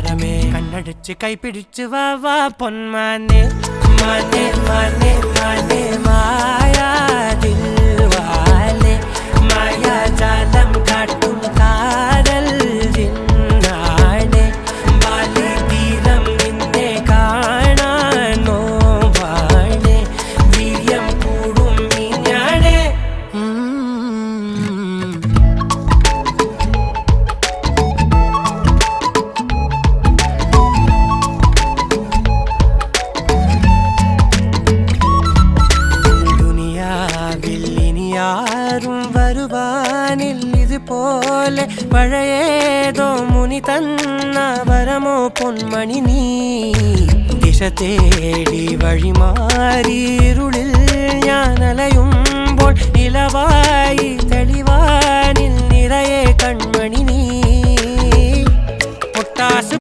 താരമേ കണ്ണടിച്ച് കൈപിടിച്ച് വാ വാ പൊന്മാനെ മാനെ മാനെ മാനെ മായാതിൽ വാലെ മായാജാലം കാട്ടും കാതൽ ജിന്നാനെ ബാലി തീരം നിന്നെ കാണാൻ നോവാണെ വീര്യം കൂടും മിഞ്ഞാണെ ും വരുവാനിൽ ഇതുപോലെ പഴയേതോ മുനി തന്ന വരമോ പൊന്മണി നീ ദിശ തേടി വഴിമാറിയിരുളിൽ ഞാൻ അലയുമ്പോൾ നിലവായി തെളിവാനിൽ നിറയെ കൺമണി നീ